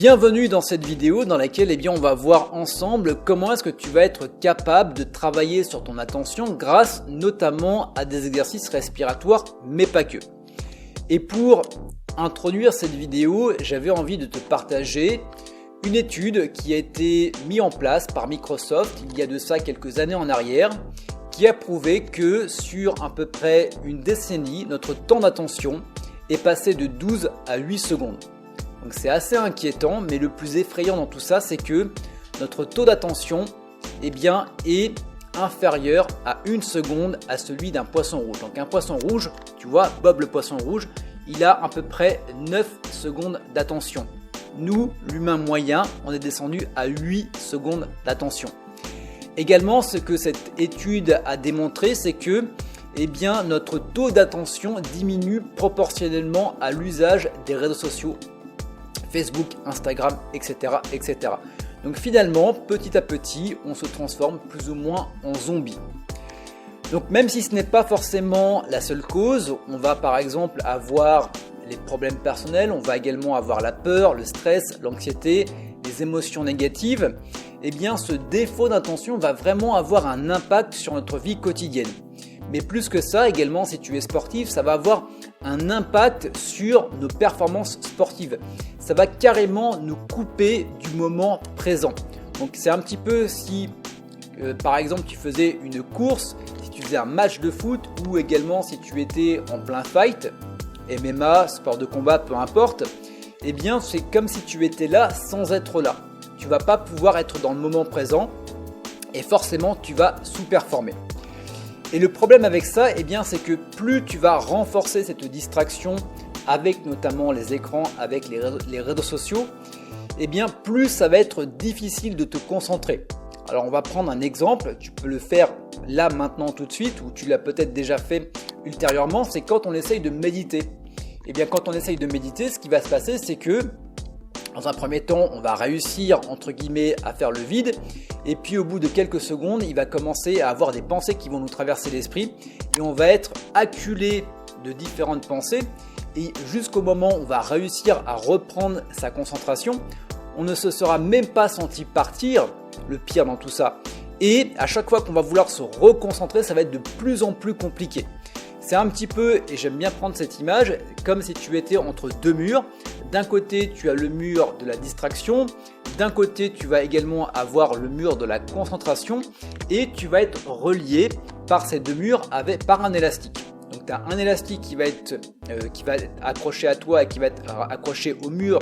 Bienvenue dans cette vidéo dans laquelle on va voir ensemble comment est-ce que tu vas être capable de travailler sur ton attention grâce notamment à des exercices respiratoires, mais pas que. Et pour introduire cette vidéo, j'avais envie de te partager une étude qui a été mise en place par Microsoft il y a de ça quelques années en arrière, qui a prouvé que sur à peu près une décennie, notre temps d'attention est passé de 12 à 8 secondes. Donc c'est assez inquiétant, mais le plus effrayant dans tout ça, c'est que notre taux d'attention est inférieur à 1 seconde à celui d'un poisson rouge. Donc un poisson rouge, tu vois, Bob le poisson rouge, il a à peu près 9 secondes d'attention. Nous, l'humain moyen, on est descendu à 8 secondes d'attention. Également, ce que cette étude a démontré, c'est que notre taux d'attention diminue proportionnellement à l'usage des réseaux sociaux, Facebook, Instagram, etc., etc. Donc finalement, petit à petit, on se transforme plus ou moins en zombie. Donc même si ce n'est pas forcément la seule cause, on va par exemple avoir les problèmes personnels, on va également avoir la peur, le stress, l'anxiété, les émotions négatives. Ce défaut d'attention va vraiment avoir un impact sur notre vie quotidienne. Mais plus que ça, également, si tu es sportif, ça va avoir un impact sur nos performances sportives. Ça va carrément nous couper du moment présent. Donc c'est un petit peu si, par exemple, tu faisais une course, si tu faisais un match de foot ou également si tu étais en plein fight, MMA, sport de combat, peu importe, c'est comme si tu étais là sans être là. Tu ne vas pas pouvoir être dans le moment présent et forcément tu vas sous-performer. Et le problème avec ça, c'est que plus tu vas renforcer cette distraction avec notamment les écrans, avec les réseaux sociaux, plus ça va être difficile de te concentrer. Alors on va prendre un exemple, tu peux le faire là maintenant tout de suite ou tu l'as peut-être déjà fait ultérieurement, c'est quand on essaye de méditer. Quand on essaye de méditer, ce qui va se passer, c'est que dans un premier temps, on va réussir entre guillemets à faire le vide et puis au bout de quelques secondes, il va commencer à avoir des pensées qui vont nous traverser l'esprit et on va être acculé de différentes pensées et jusqu'au moment où on va réussir à reprendre sa concentration, on ne se sera même pas senti partir, le pire dans tout ça. Et à chaque fois qu'on va vouloir se reconcentrer, ça va être de plus en plus compliqué. C'est un petit peu, et j'aime bien prendre cette image, comme si tu étais entre deux murs. D'un côté, tu as le mur de la distraction. D'un côté, tu vas également avoir le mur de la concentration. Et tu vas être relié par ces deux murs par un élastique. Donc, tu as un élastique qui va être accroché à toi et qui va être accroché au mur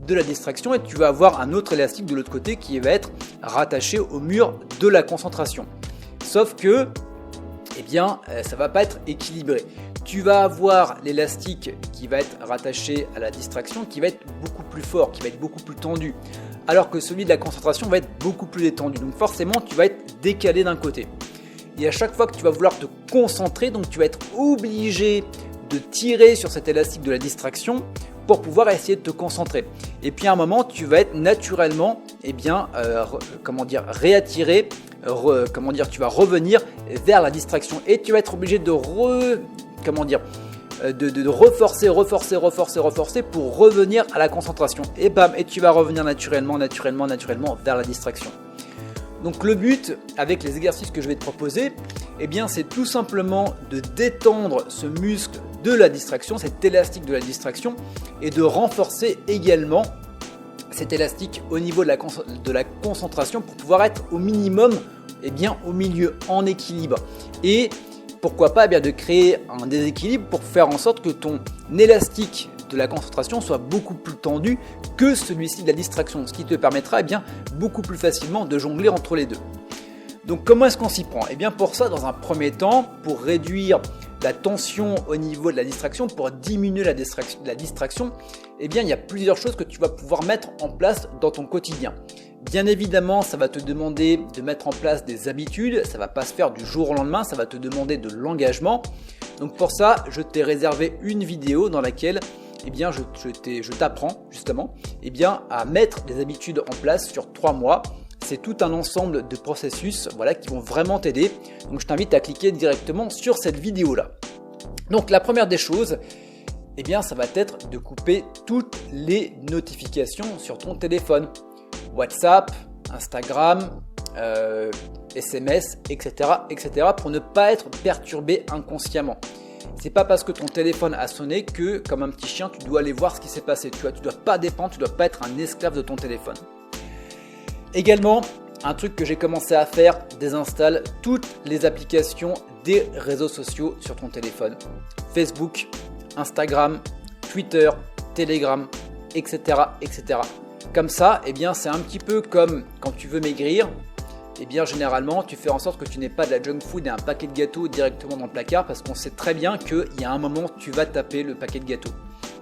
de la distraction. Et tu vas avoir un autre élastique de l'autre côté qui va être rattaché au mur de la concentration. Sauf que ça va pas être équilibré. Tu vas avoir l'élastique qui va être rattaché à la distraction qui va être beaucoup plus fort, qui va être beaucoup plus tendu, alors que celui de la concentration va être beaucoup plus détendu. Donc forcément, tu vas être décalé d'un côté. Et à chaque fois que tu vas vouloir te concentrer, donc tu vas être obligé de tirer sur cet élastique de la distraction pour pouvoir essayer de te concentrer. Et puis à un moment, tu vas être naturellement réattiré, tu vas revenir vers la distraction et tu vas être obligé de reforcer pour revenir à la concentration. Et tu vas revenir naturellement vers la distraction. Donc le but avec les exercices que je vais te proposer, c'est tout simplement de détendre ce muscle de la distraction, cet élastique de la distraction, et de renforcer également cet élastique au niveau de la concentration pour pouvoir être au minimum, au milieu, en équilibre. Et pourquoi pas de créer un déséquilibre pour faire en sorte que ton élastique de la concentration soit beaucoup plus tendu que celui-ci de la distraction, ce qui te permettra beaucoup plus facilement de jongler entre les deux. Donc comment est-ce qu'on s'y prend ? Pour ça, dans un premier temps, pour réduire la tension au niveau de la distraction, pour diminuer la distraction, il y a plusieurs choses que tu vas pouvoir mettre en place dans ton quotidien. Bien évidemment, ça va te demander de mettre en place des habitudes, ça ne va pas se faire du jour au lendemain, ça va te demander de l'engagement. Donc pour ça, je t'ai réservé une vidéo dans laquelle je t'apprends justement à mettre des habitudes en place sur 3 mois. C'est tout un ensemble de processus qui vont vraiment t'aider. Donc je t'invite à cliquer directement sur cette vidéo là. Donc la première des choses, eh bien ça va être de couper toutes les notifications sur ton téléphone. WhatsApp, Instagram, SMS, etc., etc. pour ne pas être perturbé inconsciemment. C'est pas parce que ton téléphone a sonné que, comme un petit chien, tu dois aller voir ce qui s'est passé. Tu dois pas dépendre, tu dois pas être un esclave de ton téléphone. Également, un truc que j'ai commencé à faire, désinstalle toutes les applications des réseaux sociaux sur ton téléphone. Facebook, Instagram, Twitter, Telegram, etc., etc. Comme ça, eh bien, c'est un petit peu comme quand tu veux maigrir. Eh bien, généralement, tu fais en sorte que tu n'aies pas de la junk food et un paquet de gâteaux directement dans le placard parce qu'on sait très bien qu'il y a un moment tu vas taper le paquet de gâteaux.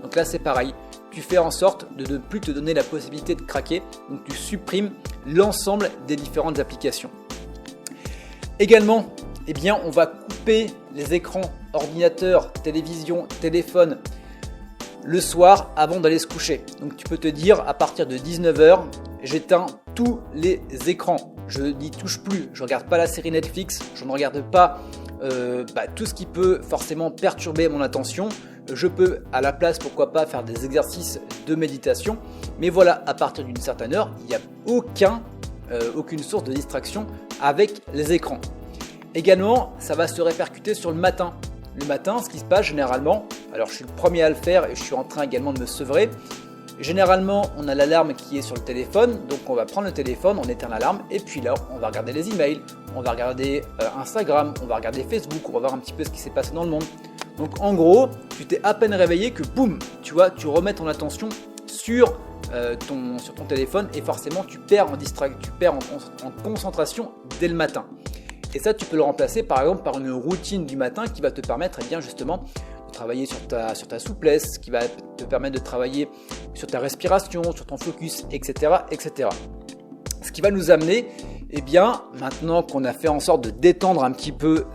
Donc là, c'est pareil. Tu fais en sorte de ne plus te donner la possibilité de craquer. Donc, tu supprimes l'ensemble des différentes applications. Également, eh bien, on va couper les écrans, ordinateur, télévision, téléphone le soir avant d'aller se coucher. Donc, tu peux te dire à partir de 19h, j'éteins tous les écrans. Je n'y touche plus, je ne regarde pas la série Netflix, je ne regarde pas tout ce qui peut forcément perturber mon attention. Je peux à la place, pourquoi pas, faire des exercices de méditation. Mais voilà, à partir d'une certaine heure, il n'y a aucune source de distraction avec les écrans. Également, ça va se répercuter sur le matin. Le matin, ce qui se passe généralement, alors je suis le premier à le faire et je suis en train également de me sevrer. Généralement, on a l'alarme qui est sur le téléphone, donc on va prendre le téléphone, on éteint l'alarme et puis là, on va regarder les emails, on va regarder Instagram, on va regarder Facebook, on va voir un petit peu ce qui s'est passé dans le monde. Donc en gros, tu t'es à peine réveillé que boum, tu remets ton attention sur ton téléphone et forcément tu perds en concentration dès le matin. Et ça, tu peux le remplacer par exemple par une routine du matin qui va te permettre justement de travailler sur ta souplesse, qui va te permettre de travailler sur ta respiration, sur ton focus, etc., etc. Ce qui va nous amener, maintenant qu'on a fait en sorte de détendre un petit peu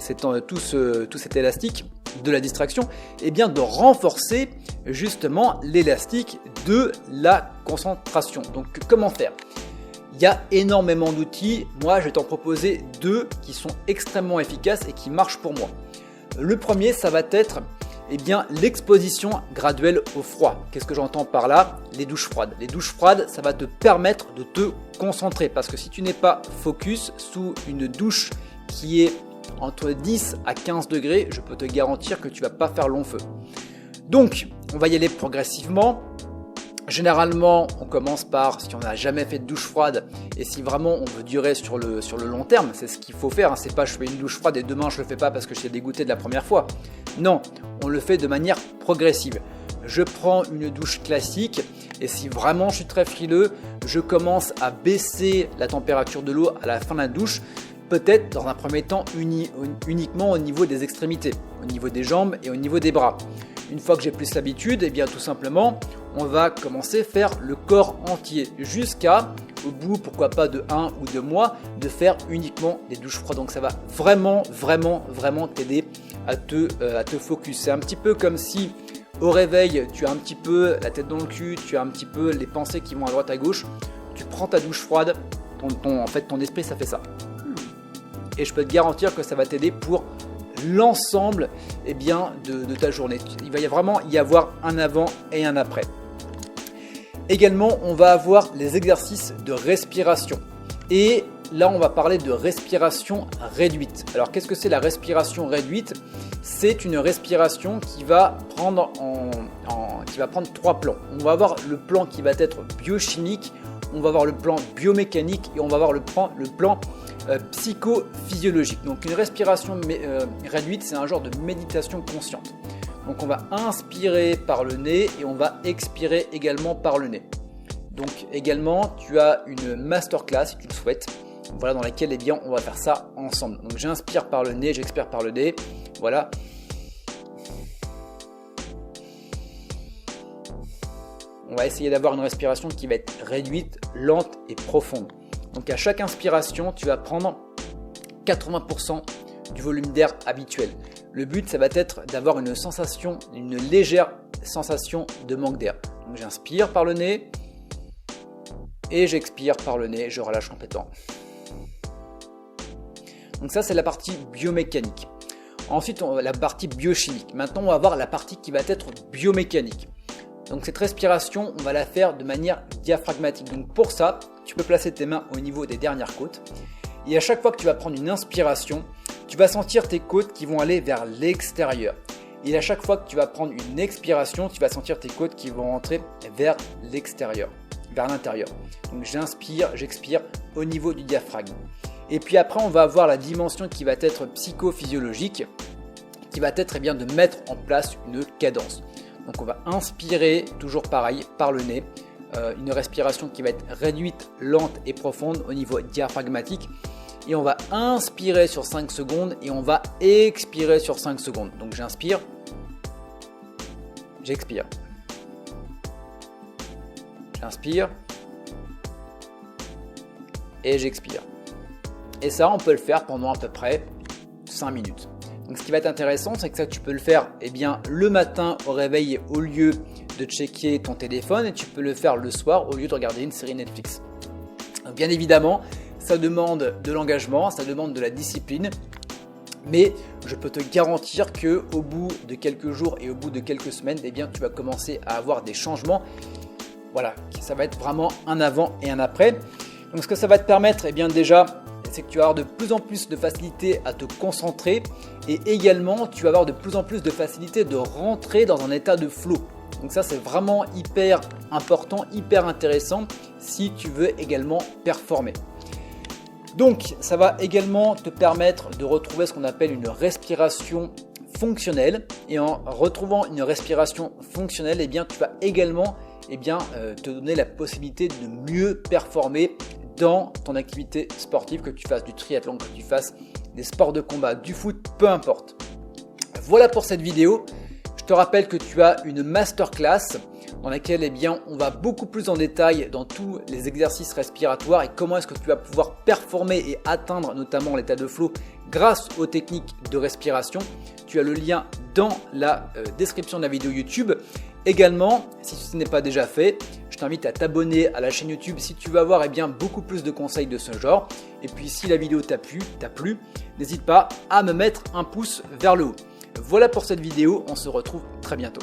tout cet élastique de la distraction, de renforcer justement l'élastique de la concentration. Donc comment faire ? Il y a énormément d'outils. Moi, je vais t'en proposer 2 qui sont extrêmement efficaces et qui marchent pour moi. Le premier, ça va être l'exposition graduelle au froid. Qu'est-ce que j'entends par là ? Les douches froides. Les douches froides, ça va te permettre de te concentrer parce que si tu n'es pas focus sous une douche qui est entre 10 à 15 degrés, je peux te garantir que tu ne vas pas faire long feu. Donc, on va y aller progressivement. Généralement, on commence par, si on n'a jamais fait de douche froide et si vraiment on veut durer sur le long terme, c'est ce qu'il faut faire. C'est pas je fais une douche froide et demain je le fais pas parce que je suis dégoûté de la première fois. Non, on le fait de manière progressive. Je prends une douche classique et si vraiment je suis très frileux, je commence à baisser la température de l'eau à la fin de la douche. Peut-être dans un premier temps uniquement au niveau des extrémités, au niveau des jambes et au niveau des bras. Une fois que j'ai plus l'habitude, tout simplement, on va commencer à faire le corps entier jusqu'à, au bout, pourquoi pas de 1 ou 2 mois, de faire uniquement des douches froides. Donc ça va vraiment t'aider à te focus. C'est un petit peu comme si au réveil, tu as un petit peu la tête dans le cul, tu as un petit peu les pensées qui vont à droite à gauche. Tu prends ta douche froide, ton esprit ça fait ça. Et je peux te garantir que ça va t'aider pour l'ensemble de ta journée. Il va vraiment y avoir un avant et un après. Également, on va avoir les exercices de respiration. Et là, on va parler de respiration réduite. Alors, qu'est-ce que c'est la respiration réduite ? C'est une respiration qui va prendre 3 plans. On va avoir le plan qui va être biochimique, on va avoir le plan biomécanique et on va avoir le plan psychophysiologique. Donc une respiration réduite, c'est un genre de méditation consciente. Donc on va inspirer par le nez et on va expirer également par le nez. Donc également, tu as une masterclass si tu le souhaites, voilà, dans laquelle on va faire ça ensemble. Donc j'inspire par le nez, j'expire par le nez, voilà. On va essayer d'avoir une respiration qui va être réduite, lente et profonde. Donc à chaque inspiration, tu vas prendre 80% du volume d'air habituel. Le but, ça va être d'avoir une légère sensation de manque d'air. Donc j'inspire par le nez et j'expire par le nez, je relâche complètement. Donc ça, c'est la partie biomécanique. Ensuite, la partie biochimique. Maintenant, on va voir la partie qui va être biomécanique. Donc cette respiration, on va la faire de manière diaphragmatique. Donc pour ça, tu peux placer tes mains au niveau des dernières côtes. Et à chaque fois que tu vas prendre une inspiration, tu vas sentir tes côtes qui vont aller vers l'extérieur. Et à chaque fois que tu vas prendre une expiration, tu vas sentir tes côtes qui vont rentrer vers l'extérieur, vers l'intérieur. Donc j'inspire, j'expire au niveau du diaphragme. Et puis après, on va avoir la dimension qui va être psychophysiologique, qui va être de mettre en place une cadence. Donc on va inspirer, toujours pareil, par le nez, une respiration qui va être réduite, lente et profonde au niveau diaphragmatique. Et on va inspirer sur 5 secondes et on va expirer sur 5 secondes. Donc j'inspire, j'expire. J'inspire et j'expire. Et ça, on peut le faire pendant à peu près 5 minutes. Donc ce qui va être intéressant, c'est que ça tu peux le faire le matin au réveil au lieu de checker ton téléphone, et tu peux le faire le soir au lieu de regarder une série Netflix. Donc, bien évidemment, ça demande de l'engagement, ça demande de la discipline, mais je peux te garantir que au bout de quelques jours et au bout de quelques semaines, tu vas commencer à avoir des changements. Voilà, ça va être vraiment un avant et un après. Donc ce que ça va te permettre, déjà, c'est que tu vas avoir de plus en plus de facilité à te concentrer, et également tu vas avoir de plus en plus de facilité de rentrer dans un état de flow. Donc ça, c'est vraiment hyper important, hyper intéressant si tu veux également performer. Donc ça va également te permettre de retrouver ce qu'on appelle une respiration fonctionnelle, et en retrouvant une respiration fonctionnelle, tu vas également te donner la possibilité de mieux performer dans ton activité sportive, que tu fasses du triathlon, que tu fasses des sports de combat, du foot, peu importe. Voilà pour cette vidéo. Je te rappelle que tu as une masterclass dans laquelle on va beaucoup plus en détail dans tous les exercices respiratoires et comment est-ce que tu vas pouvoir performer et atteindre notamment l'état de flow grâce aux techniques de respiration. Tu as le lien dans la description de la vidéo YouTube. Également, si ce n'est pas déjà fait, je t'invite à t'abonner à la chaîne YouTube si tu veux avoir beaucoup plus de conseils de ce genre. Et puis si la vidéo t'a plu, n'hésite pas à me mettre un pouce vers le haut. Voilà pour cette vidéo, on se retrouve très bientôt.